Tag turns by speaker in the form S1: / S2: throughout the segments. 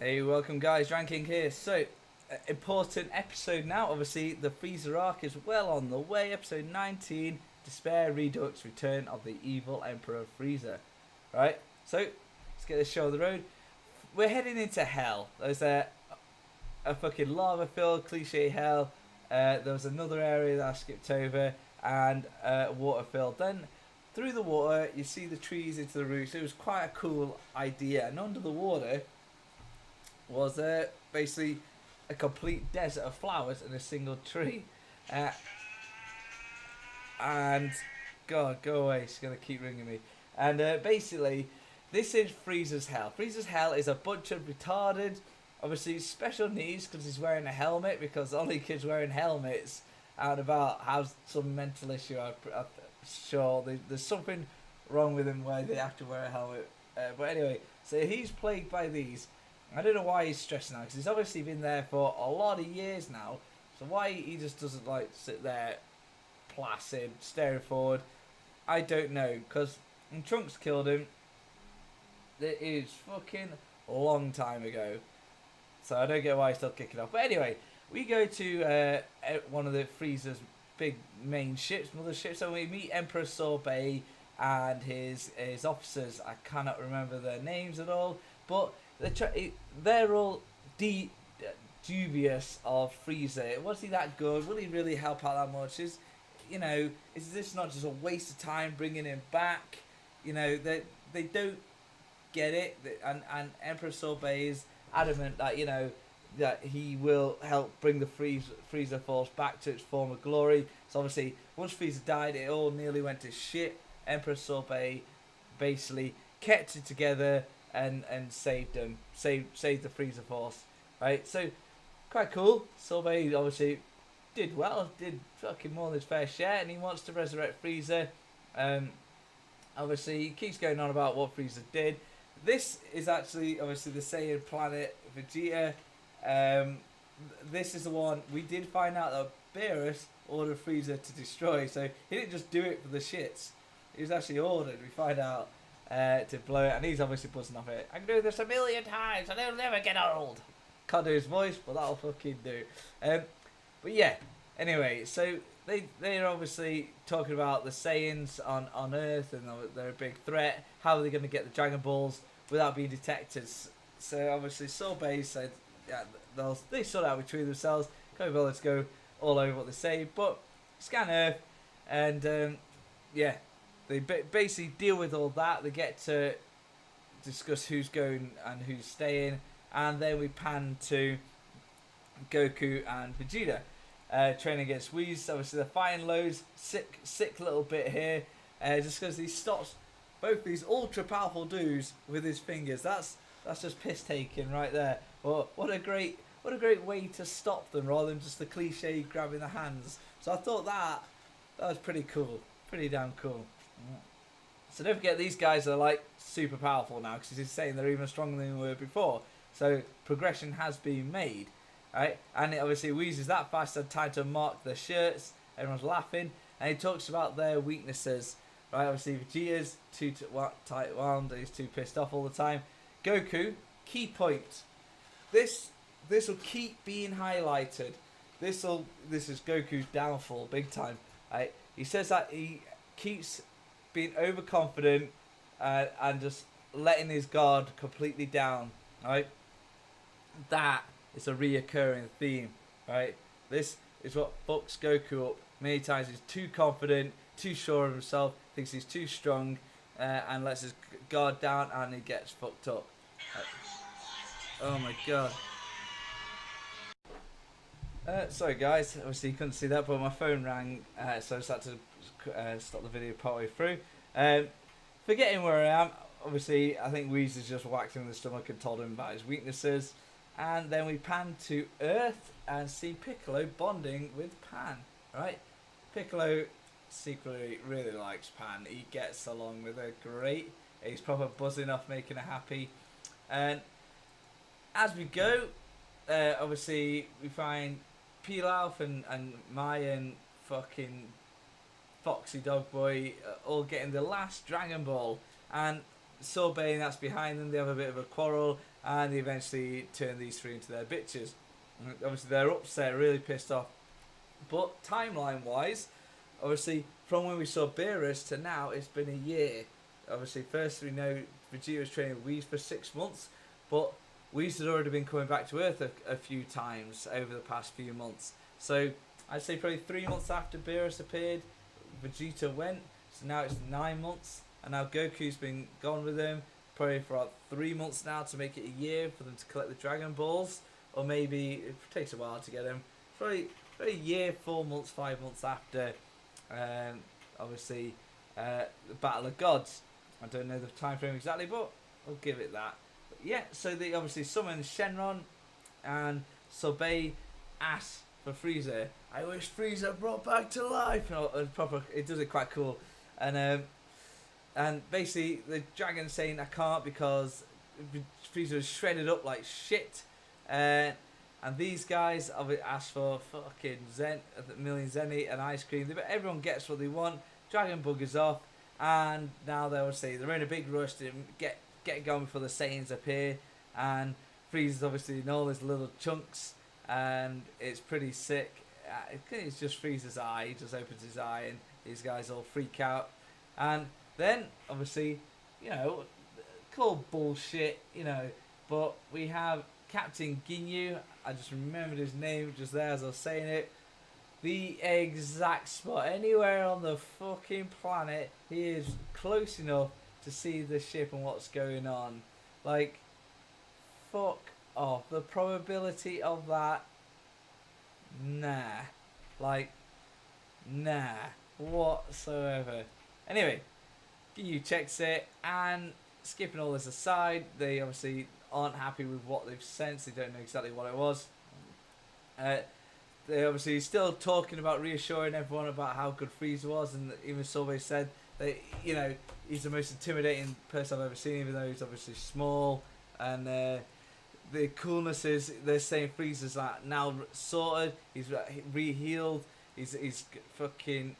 S1: Hey, welcome guys, Ranking here. So, important episode now. Obviously, the FRIEZA arc is well on the way. Episode 19, Despair Redux, Return of the Evil Emperor FRIEZA. Right? So, let's get this show on the road. We're heading into hell. There's a fucking lava-filled cliche hell. There was another area that I skipped over, and water-filled. Then, through the water, you see the trees into the roots. It was quite a cool idea. And under the water was basically a complete desert of flowers and a single tree. Uh, and God, go away! She's gonna keep ringing me. And basically, this is FRIEZA's hell. FRIEZA's hell is a bunch of retarded, obviously special needs because he's wearing a helmet. Because only kids wearing helmets out and about have some mental issue. I'm sure there's something wrong with him where they have to wear a helmet. But anyway, so he's plagued by these. I don't know why he's stressing out because he's obviously been there for a lot of years now. So why he just doesn't like sit there placid, staring forward, I don't know. Because when Trunks killed him, it is fucking a long time ago. So I don't get why he's still kicking off. But anyway, we go to one of the FRIEZA's big main ships, mother ships, and we meet Emperor Sorbet and his officers. I cannot remember their names at all, but they're all dubious of FRIEZA. Was he that good? Will he really help out that much? Is this not just a waste of time bringing him back? They don't get it, and Emperor Sorbet is adamant that that he will help bring the FRIEZA force back to its former glory. So obviously, once FRIEZA died, it all nearly went to shit. Emperor Sorbet basically kept it together and saved them, saved the FRIEZA force, right? So quite cool. Sorbet obviously did well, did fucking more than his fair share, and he wants to resurrect FRIEZA. Obviously, he keeps going on about what FRIEZA did. This is actually obviously the Saiyan planet Vegeta. This is the one we did find out that Beerus ordered FRIEZA to destroy. So he didn't just do it for the shits. He was actually ordered. We find out to blow it, and he's obviously buzzing off it. I can do this 1,000,000 times, and it'll never get old. Can't do his voice, but that'll fucking do. But yeah. Anyway, so they're obviously talking about the Saiyans on Earth, and they're a big threat. How are they going to get the Dragon Balls without being detected? So obviously Sorbet said, yeah, they sort out between themselves. Can't be bothered to go all over what they say, but scan Earth, and yeah, they basically deal with all that. They get to discuss who's going and who's staying, and then we pan to Goku and Vegeta training against Whis. Obviously, they're fighting loads. Sick little bit here, just because he stops both these ultra powerful dudes with his fingers. That's just piss taking right there. But what a great way to stop them rather than just the cliche grabbing the hands. So I thought that was pretty cool, pretty damn cool. So don't forget, these guys are like super powerful now because he's saying they're even stronger than they were before. So progression has been made, right? And obviously Whis is that fast, had time to mark their shirts. Everyone's laughing, and he talks about their weaknesses, right? Obviously Vegeta's too tight wound, he's too pissed off all the time. Goku, key point. This will keep being highlighted. This is Goku's downfall, big time. Right? He says that he keeps being overconfident and just letting his guard completely down. Right? That is a reoccurring theme. Right? This is what fucks Goku up many times. He's too confident, too sure of himself, thinks he's too strong, and lets his guard down, and he gets fucked up. Oh my god. Sorry guys, obviously you couldn't see that, but my phone rang, so I just had to stop the video partway through. Forgetting where I am, obviously I think Whis has just whacked him in the stomach and told him about his weaknesses. And then we pan to Earth and see Piccolo bonding with Pan, right? Piccolo secretly really likes Pan. He gets along with her great. He's proper buzzing off, making her happy. And as we go, obviously we find Pilaf and Maya and fucking Foxy Dog Boy all getting the last Dragon Ball, and Sorbet that's behind them. They have a bit of a quarrel, and they eventually turn these three into their bitches. And obviously they're upset, really pissed off. But timeline wise, obviously from when we saw Beerus to now, it's been a year. Obviously, first we know Vegeta was training with Whis for 6 months, but Whis had already been coming back to Earth a few times over the past few months. So I'd say probably 3 months after Beerus appeared, Vegeta went. So now it's 9 months, and now Goku's been gone with him probably for about 3 months now to make it a year for them to collect the Dragon Balls, or maybe it takes a while to get them. Probably a year, 4 months, 5 months after, obviously, the Battle of Gods. I don't know the time frame exactly, but I'll give it that. But yeah, so they obviously summoned Shenron, and Sobei asked for Frieza. I wish Frieza brought back to life. It does it quite cool, and basically the dragon's saying I can't because Frieza was shredded up like shit, and these guys have asked for fucking a million Zenny and ice cream. Everyone gets what they want. Dragon buggers off. And now they'll say they're in a big rush to get going before the Saiyans appear, and Frieza's obviously in all his little chunks, and it's pretty sick. It's just Frieza's eye. He just opens his eye, and these guys all freak out. And then obviously, called bullshit, but we have Captain Ginyu. I just remembered his name just there as I was saying it. The exact spot, anywhere on the fucking planet, he is close enough to see the ship and what's going on. Like, fuck off. The probability of that, nah. Like, nah. Whatsoever. Anyway, Ginyu checks it, and skipping all this aside, they obviously aren't happy with what they've sensed. They don't know exactly what it was. They obviously still talking about reassuring everyone about how good Frieza was, and even Solvay said that he's the most intimidating person I've ever seen, even though he's obviously small. And the coolness is they're saying Frieza's like now sorted, he's re-healed, he's fucking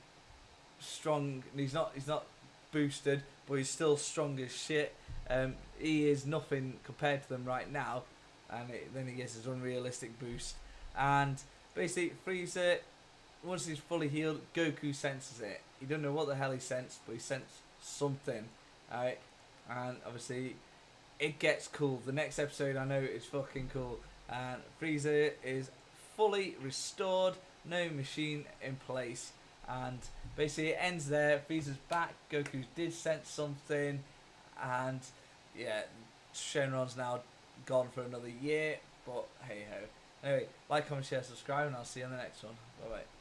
S1: strong. He's not boosted, but he's still strong as shit. He is nothing compared to them right now, and then he gets his unrealistic boost. And basically, Frieza, once he's fully healed, Goku senses it. He don't know what the hell he sensed, but he sensed something. Alright? And obviously, it gets cool. The next episode, I know, is fucking cool. And Frieza is fully restored, no machine in place. And basically, it ends there. Frieza's back. Goku did sense something. And yeah, Shenron's now gone for another year. But hey ho. Anyway, like, comment, share, subscribe, and I'll see you on the next one. Bye bye.